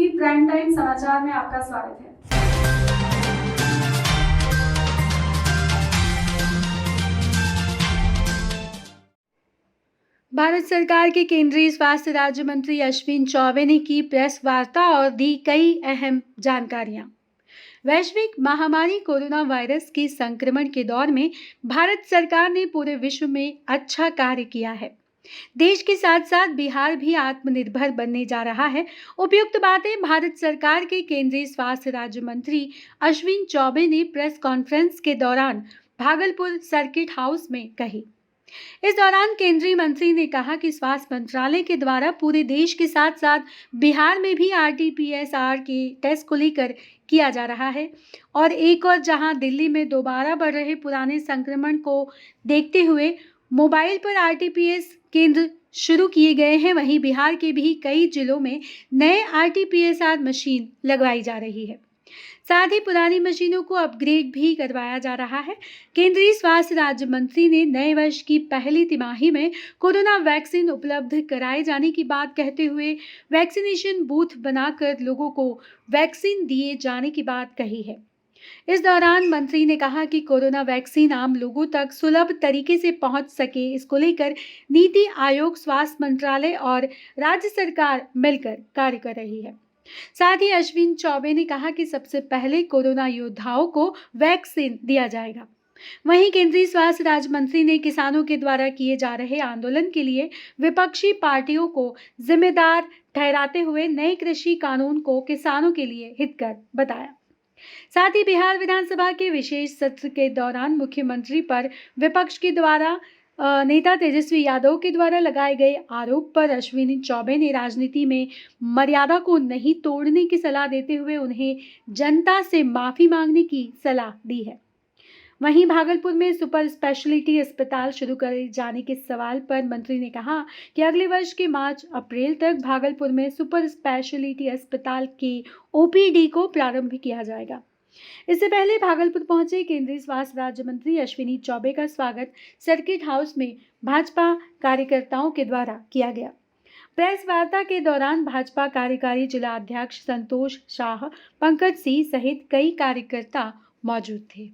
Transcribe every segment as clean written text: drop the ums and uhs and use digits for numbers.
TV prime time समाचार में आपका स्वागत है। भारत सरकार के केंद्रीय स्वास्थ्य राज्य मंत्री अश्विनी चौबे ने की प्रेस वार्ता और दी कई अहम जानकारियां। वैश्विक महामारी कोरोना वायरस के संक्रमण के दौर में भारत सरकार ने पूरे विश्व में अच्छा कार्य किया है। देश के साथ साथ बिहार भी आत्मनिर्भर बनने जा रहा है। उपयुक्त बातें भारत सरकार के केंद्रीय स्वास्थ्य राज्य मंत्री अश्विनी चौबे ने प्रेस कॉन्फ्रेंस के दौरान भागलपुर सर्किट हाउस में कही। इस दौरान केंद्रीय मंत्री ने कहा कि स्वास्थ्य मंत्रालय के द्वारा पूरे देश के साथ साथ बिहार में भी RT-PCR के टेस्ट को लेकर किया जा रहा है और एक और जहां दिल्ली में दोबारा बढ़ रहे पुराने संक्रमण को देखते हुए मोबाइल पर RT-PCR केंद्र शुरू किए गए हैं, वहीं बिहार के भी कई जिलों में नए RT-PCR मशीन लगवाई जा रही है। साथ ही पुरानी मशीनों को अपग्रेड भी करवाया जा रहा है। केंद्रीय स्वास्थ्य राज्य मंत्री ने नए वर्ष की पहली तिमाही में कोरोना वैक्सीन उपलब्ध कराए जाने की बात कहते हुए वैक्सीनेशन बूथ बनाकर लोगों को वैक्सीन दिए जाने की बात कही है। इस दौरान मंत्री ने कहा कि कोरोना वैक्सीन आम लोगों तक सुलभ तरीके से पहुंच सके, इसको लेकर नीति आयोग, स्वास्थ्य मंत्रालय और राज्य सरकार मिलकर कार्य कर रही है। साथ ही अश्विनी चौबे ने कहा कि सबसे पहले कोरोना योद्धाओं को वैक्सीन दिया जाएगा। वहीं केंद्रीय स्वास्थ्य राज्य मंत्री ने किसानों के द्वारा किए जा रहे आंदोलन के लिए विपक्षी पार्टियों को जिम्मेदार ठहराते हुए नए कृषि कानून को किसानों के लिए हितकर बताया। साथ ही बिहार विधानसभा के विशेष सत्र के दौरान मुख्यमंत्री पर विपक्ष के द्वारा नेता तेजस्वी यादव के द्वारा लगाए गए आरोप पर अश्विनी चौबे ने राजनीति में मर्यादा को नहीं तोड़ने की सलाह देते हुए उन्हें जनता से माफी मांगने की सलाह दी है। वहीं भागलपुर में सुपर स्पेशलिटी अस्पताल शुरू करे जाने के सवाल पर मंत्री ने कहा कि अगले वर्ष के मार्च-अप्रैल तक भागलपुर में सुपर स्पेशलिटी अस्पताल के OPD को प्रारंभ किया जाएगा। इससे पहले भागलपुर पहुंचे केंद्रीय स्वास्थ्य राज्य मंत्री अश्विनी चौबे का स्वागत सर्किट हाउस में भाजपा कार्यकर्ताओं के द्वारा किया गया। प्रेस वार्ता के दौरान भाजपा कार्यकारी जिला अध्यक्ष संतोष शाह, पंकज सिंह सहित कई कार्यकर्ता मौजूद थे।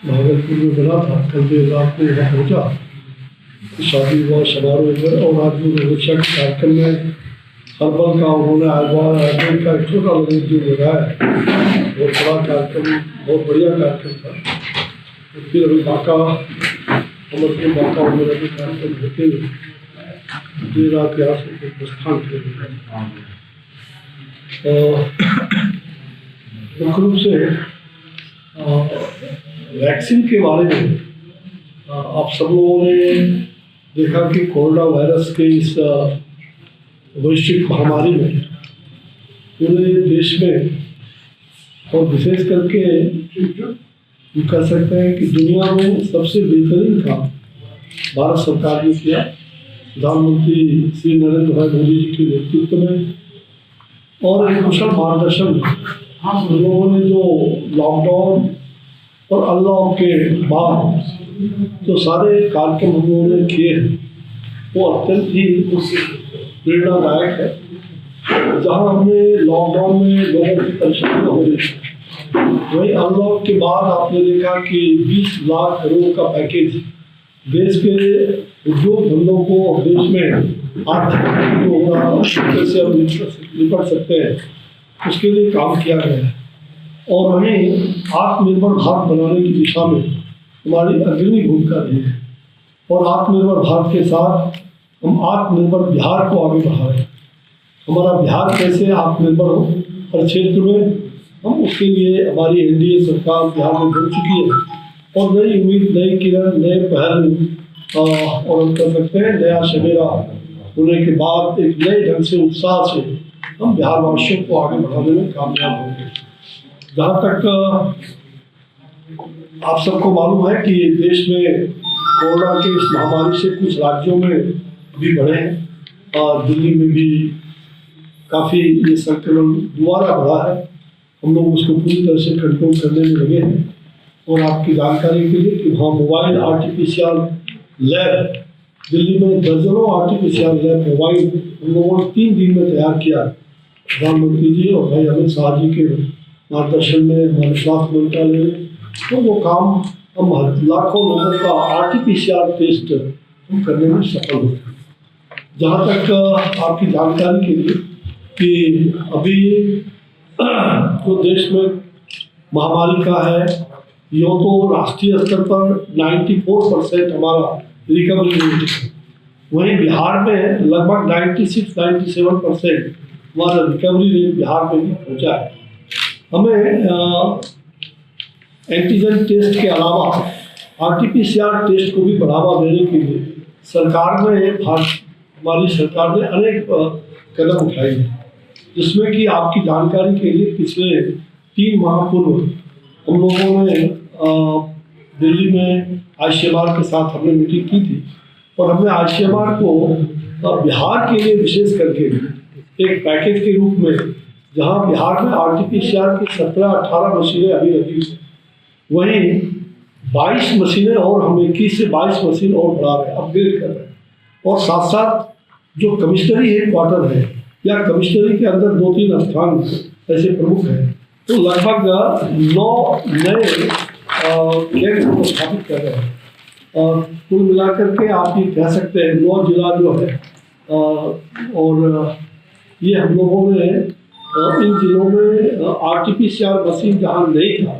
भागलपुर में बना था, कल देर रात को वहाँ पहुँचा शादी विवाह समारोह में और आज भी रक्षा के कार्यक्रम में हर्बल का उन्होंने आयुर्वेद का एक छोटा उद्योग लगाया है। बहुत बड़ा कार्यक्रम, बहुत बढ़िया कार्यक्रम था। तो फिर अभी बाका अमरपुर बाका उन्होंने भी कार्यक्रम होते हुए देर रात यहाँ से प्रस्थान किया। मुख्य रूप से वैक्सीन के बारे में आप सब लोगों ने देखा कि कोरोना वायरस के इस वैश्विक महामारी में पूरे देश में और विशेष करके कह सकते हैं कि दुनिया में सबसे बेहतरीन काम भारत सरकार ने किया। प्रधानमंत्री श्री नरेंद्र भाई मोदी जी के नेतृत्व में और एक कुशल मार्गदर्शन में हम लोगों ने जो लॉकडाउन और अनलॉक के बाद जो सारे कार्यक्रम हम लोगों ने किए हैं वो अत्यंत ही प्रेरणादायक है। जहाँ हमने लॉकडाउन में लोगों की परेशानी हो रही थी, वही अनलॉक के बाद आपने देखा कि 20 लाख करोड़ का पैकेज देश के उद्योग धंधों को और देश में आर्थिक जो होगा से हम निपट सकते हैं उसके लिए काम किया गया है। और वहीं आत्मनिर्भर भारत बनाने की दिशा में हमारी अग्रणी भूमिका रही है और आत्मनिर्भर भारत के साथ हम आत्मनिर्भर बिहार को आगे बढ़ा रहे हैं। हमारा बिहार कैसे आत्मनिर्भर हो हर क्षेत्र में, हम उसके लिए हमारी NDA सरकार बिहार में बन चुकी है और नई उम्मीद, नई किरण, नए पहल और हम कर सकते हैं नया सवेरा होने के बाद एक नए ढंग से उत्साह से हम बिहार वासियों को आगे बढ़ाने में कामयाब होंगे। जहाँ तक आप सबको मालूम है कि देश में कोरोना के इस महामारी से कुछ राज्यों में भी बढ़े हैं और दिल्ली में भी काफ़ी ये संक्रमण दोबारा बढ़ा है। हम लोग उसको पूरी तरह से कंट्रोल करने में लगे हैं और आपकी जानकारी के लिए कि वहाँ मोबाइल RT-PCR लैब दिल्ली में दर्जनों RT-PCR लैब मोबाइल हम लोगों ने 3 दिन में तैयार किया प्रधानमंत्री जी और भाई अमित शाह जी के मार्गदर्शन में हमारे स्वास्थ्य मंत्रालय ने, तो वो काम हम लाखों लोगों का RT-PCR टेस्ट हम करने में सफल हुए। जहाँ तक आपकी जानकारी के लिए कि अभी जो देश में महामारी का है, यो तो राष्ट्रीय स्तर पर 94% हमारा रिकवरी रेट है, वहीं बिहार में लगभग 96-97% हमारा रिकवरी रेट बिहार में भी पहुँचा है। हमें एंटीजन टेस्ट के अलावा RT-PCR टेस्ट को भी बढ़ावा देने के लिए हमारी सरकार ने अनेक कदम उठाए हैं, जिसमें कि आपकी जानकारी के लिए पिछले 3 माह पूर्व हम लोगों ने दिल्ली में ICMR के साथ हमने मीटिंग की थी और हमने ICMR को बिहार के लिए विशेष करके एक पैकेज के रूप में, जहां बिहार में RT-PCR की 17-18 मशीनें अभी लगी हुई, वहीं 22 मशीनें और हम 21 से 22 मशीन और बढ़ा रहे हैं, अपग्रेड कर रहे हैं। और साथ साथ जो कमिश्नरी हेडक्वार्टर है या कमिश्नरी के अंदर 2-3 स्थान ऐसे प्रमुख हैं, तो लगभग 9 नए केंद्र को स्थापित कर रहे हैं। और कुल मिलाकर के आप ये कह सकते हैं 9 जिला जो है, और ये हम लोगों ने इन जिलों में RT-PCR मशीन जहाँ नहीं था,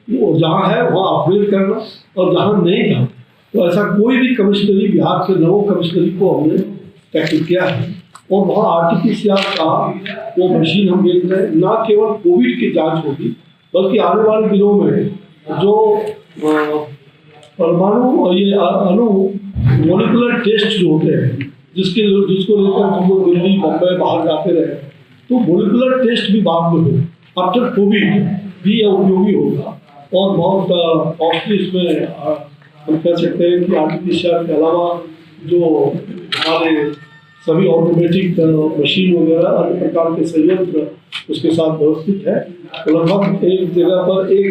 वो जहाँ है वहाँ अपग्रेड करना, और जहाँ नहीं था तो ऐसा कोई भी कमिश्नरी, बिहार के 9 कमिश्नरी को हमने टैकल किया है और वहाँ RT-PCR का वो मशीन हम देख रहे हैं। ना केवल कोविड की जांच होगी, बल्कि आने वाले दिनों में जो परमाणु ये अणु मॉलिक्यूलर टेस्ट जो होते हैं, जिसको लेकर हम लोग दिल्ली, मुंबई, बाहर जाते रहे, तो मॉलिक्यूलर टेस्ट भी बाद में हो, आफ्टर कोविड भी यह उपयोगी होगा और बहुत कॉस्टली इसमें हम कह सकते हैं कि RT-PCR के अलावा जो हमारे सभी ऑटोमेटिक मशीन वगैरह अन्य प्रकार के संयंत्र उसके साथ व्यवस्थित है। तो लगभग एक जगह पर एक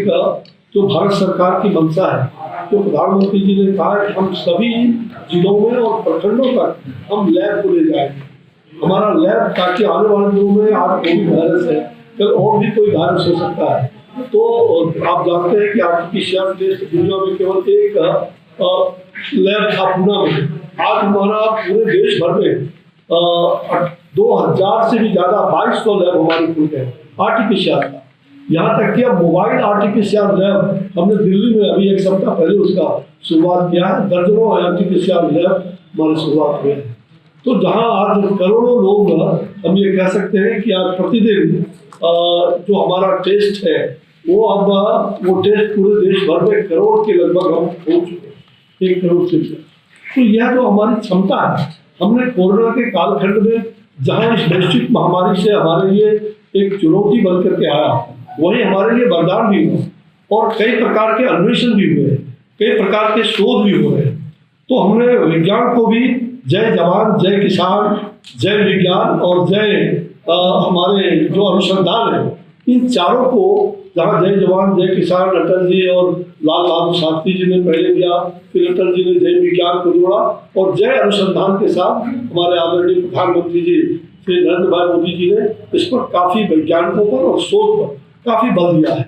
जो भारत सरकार की मंशा है, तो प्रधानमंत्री जी ने कहा कि हम सभी जिलों में और प्रखंडों तक हम लैब को ले जाएंगे, हमारा लैब, ताकि आने वाले दिनों में आज कोविड वायरस है, कल और भी कोई वायरस हो सकता है। तो आप जानते हैं कि RT-PCR टेस्ट दुनिया में केवल एक लैब था पुणे में, आज हमारा पूरे देश भर में 2000 से भी ज़्यादा 2200 लैब हमारे खुल गए RT-PCR का। यहाँ तक कि अब मोबाइल RT-PCR लैब हमने दिल्ली में अभी 1 सप्ताह पहले उसका शुरुआत किया है। दर्जनों RT-PCR लैब हमारी शुरुआत हुए हैं। तो जहाँ आज करोड़ों लोग, हम ये कह सकते हैं कि आज प्रतिदिन जो हमारा टेस्ट है वो अब वो टेस्ट पूरे देश भर में करोड़ के लगभग हम पहुँच चुके हैं, 1 करोड़ से। तो यह जो हमारी क्षमता है, हमने कोरोना के कालखंड में जहाँ इस वैश्विक महामारी से हमारे लिए एक चुनौती बन करके आया, वही हमारे लिए वरदान भी हुआ और कई प्रकार के अन्वेषण भी हुए, कई प्रकार के शोध भी हो रहे। तो हमने विज्ञान को भी जय जवान, जय किसान, जय विज्ञान और जय हमारे जो अनुसंधान है, इन चारों को, जहाँ जय जवान, जय किसान अटल जी और लाल बहादुर शास्त्री जी ने पहले दिया, फिर अटल जी ने जय विज्ञान को जोड़ा और जय अनुसंधान के साथ हमारे आदरणीय प्रधानमंत्री जी श्री नरेंद्र भाई मोदी जी ने इस पर काफ़ी वैज्ञानिकों पर और शोध पर काफ़ी बल दिया है।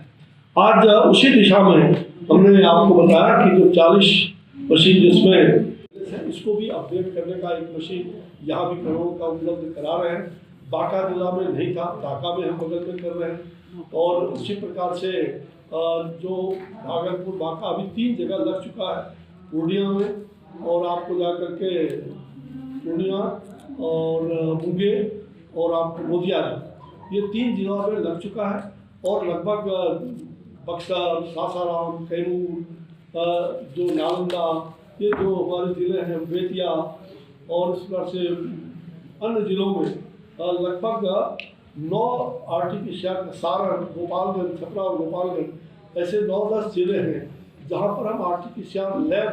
आज उसी दिशा में हमने आपको बताया कि जो 40 मशीन जिसमें इसको भी अपडेट करने का एक मशीन यहाँ भी करोड़ों का उपलब्ध करा रहे हैं। बांका जिला में नहीं था, ढाका में हम बगल में कर रहे हैं और उसी प्रकार से जो भागलपुर, बांका अभी 3 जगह लग चुका है, पूर्णिया में और आपको जा करके पूर्णिया और मुंगेर और आपको मोदिया, ये 3 जिलों में लग चुका है और लगभग बक्सर, सासाराम, कैमूर, जो नालंदा, ये जो हमारे ज़िले हैं, बेतिया और इस प्रकार से अन्य जिलों में लगभग 9 RT-PCR, सारण, गोपालगंज, छपरा और गोपालगंज, ऐसे 9-10 जिले हैं जहाँ पर हम RT-PCR लैब,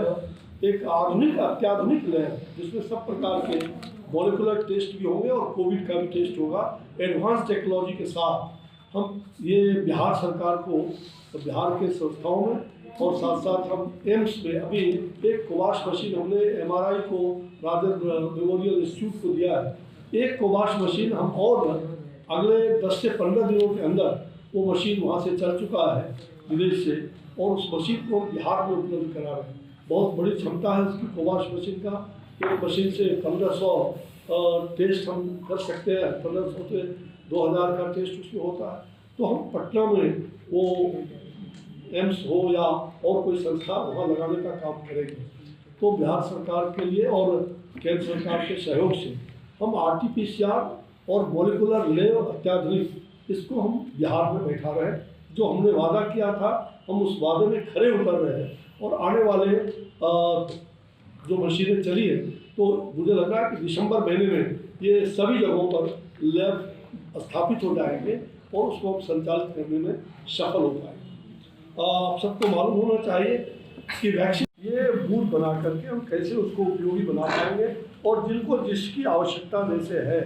एक आधुनिक, अत्याधुनिक लैब, जिसमें सब प्रकार के मॉलिक्यूलर टेस्ट भी होंगे और कोविड का भी टेस्ट होगा, एडवांस टेक्नोलॉजी के साथ हम ये बिहार सरकार को, बिहार के संस्थाओं में और साथ साथ हम एम्स में अभी एक कोवाश मशीन हमने MRI को राजेंद्र मेमोरियल इंस्टीट्यूट को दिया है। एक कोवाश मशीन हम और अगले 10 से 15 दिनों के अंदर वो मशीन वहाँ से चल चुका है विदेश से, और उस मशीन को बिहार में उपलब्ध करा रहे हैं। बहुत बड़ी क्षमता है उसकी कोवाश मशीन का। एक मशीन से 1500 टेस्ट हम कर सकते हैं, 1500 से 2000 का टेस्ट उसमें होता है। तो हम पटना में वो एम्स हो या और कोई संस्था वहाँ लगाने का काम करेंगे। तो बिहार सरकार के लिए और केंद्र सरकार के सहयोग से हम RT-PCR और मॉलिकुलर लैब अत्याधुनिक इसको हम बिहार में बैठा रहे हैं। जो हमने वादा किया था हम उस वादे में खरे उतर रहे हैं, और आने वाले जो मशीनें चली है तो मुझे लग रहा है कि दिसंबर महीने में ये सभी जगहों पर लैब स्थापित हो जाएंगे और उसको हम संचालित करने में सफल हो पाएंगे। आप सबको मालूम होना चाहिए कि वैक्सीन ये बूथ बना करके हम कैसे उसको उपयोगी बना पाएंगे, और जिनको जिसकी आवश्यकता में से है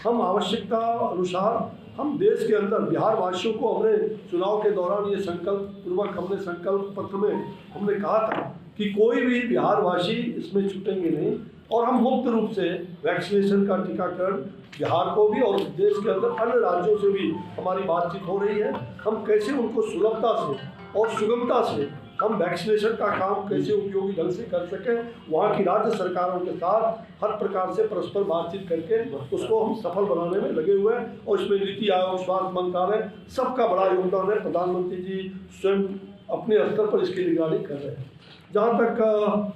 हम आवश्यकता अनुसार हम देश के अंदर बिहार वासियों को हमने चुनाव के दौरान ये संकल्प पूर्वक हमने संकल्प पत्र में हमने कहा था कि कोई भी बिहार वासी इसमें छूटेंगे नहीं, और हम मुक्त रूप से वैक्सीनेशन का टीकाकरण बिहार को भी और देश के अंदर अन्य राज्यों से भी हमारी बातचीत हो रही है। हम कैसे उनको सुलभता से और सुगमता से हम वैक्सीनेशन का काम कैसे उपयोगी ढंग से कर सकें, वहाँ की राज्य सरकारों के साथ हर प्रकार से परस्पर बातचीत करके उसको हम सफल बनाने में लगे हुए हैं। और इसमें नीति आयोग, स्वास्थ्य मंत्रालय सबका बड़ा योगदान है। प्रधानमंत्री जी स्वयं अपने स्तर पर इसकी निगरानी कर रहे हैं। जहाँ तक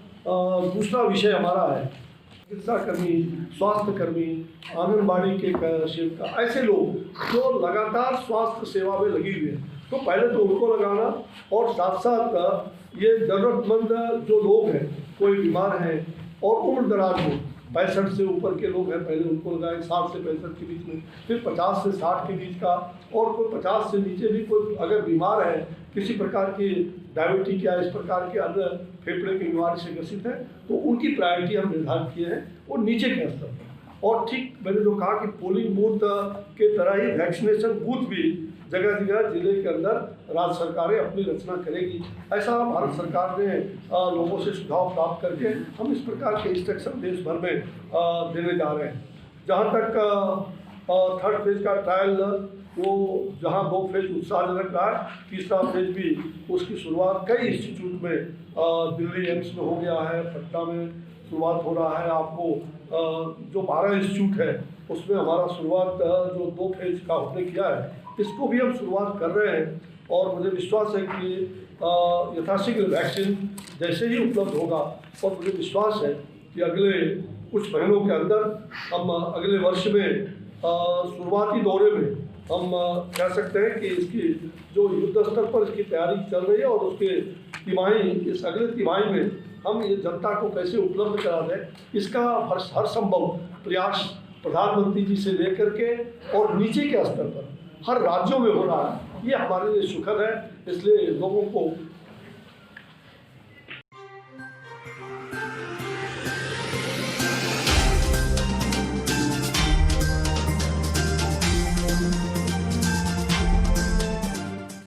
दूसरा विषय हमारा है चिकित्सा कर्मी, स्वास्थ्य कर्मी, आंगनबाड़ी के सेविका, ऐसे लोग जो लगातार स्वास्थ्य सेवा में लगी हुई है, तो पहले तो उनको लगाना, और साथ साथ ये ज़रूरतमंद जो लोग हैं, कोई बीमार हैं और उम्र दराज हो, 65 से ऊपर के लोग हैं पहले उनको लगाएं, 60 से 65 के बीच में, फिर 50 से 60 के बीच का, और कोई 50 से नीचे भी कोई अगर बीमार है, किसी प्रकार की डायबिटीज या इस प्रकार के अन्य फेफड़े की बीमारी से ग्रसित है, तो उनकी प्रायोरिटी हम निर्धारित किए हैं और नीचे के स्तर पर। और ठीक मैंने जो कहा कि पोलिंग बूथ के तरह ही वैक्सीनेशन बूथ भी जगह जगह जिले के अंदर राज्य सरकारें अपनी रचना करेगी। ऐसा भारत सरकार ने लोगों से सुझाव प्राप्त करके हम इस प्रकार के इंस्ट्रक्शन देश भर में देने जा रहे हैं। जहाँ तक थर्ड फेज का ट्रायल वो जहाँ 2 फेज उत्साहजनक रहा है, तीसरा फेज भी उसकी शुरुआत कई इंस्टीट्यूट में दिल्ली एम्स में हो गया है, पटना में शुरुआत हो रहा है। आपको जो 12 इंस्टीट्यूट है उसमें हमारा शुरुआत जो 2 फेज का हमने किया है इसको भी हम शुरुआत कर रहे हैं। और मुझे विश्वास है कि यथाशीघ्र वैक्सीन जैसे ही उपलब्ध होगा, और मुझे विश्वास है कि अगले कुछ महीनों के अंदर हम अगले वर्ष में शुरुआती दौरे में हम कह सकते हैं कि इसकी जो युद्ध स्तर पर इसकी तैयारी चल रही है, और उसके तिमाही इस अगले तिमाही में हम ये जनता को कैसे उपलब्ध करा दें, इसका हर संभव प्रयास प्रधानमंत्री जी से लेकर के और नीचे के स्तर पर हर राज्यों में हो रहा है। ये हमारे लिए सुखद है, इसलिए लोगों को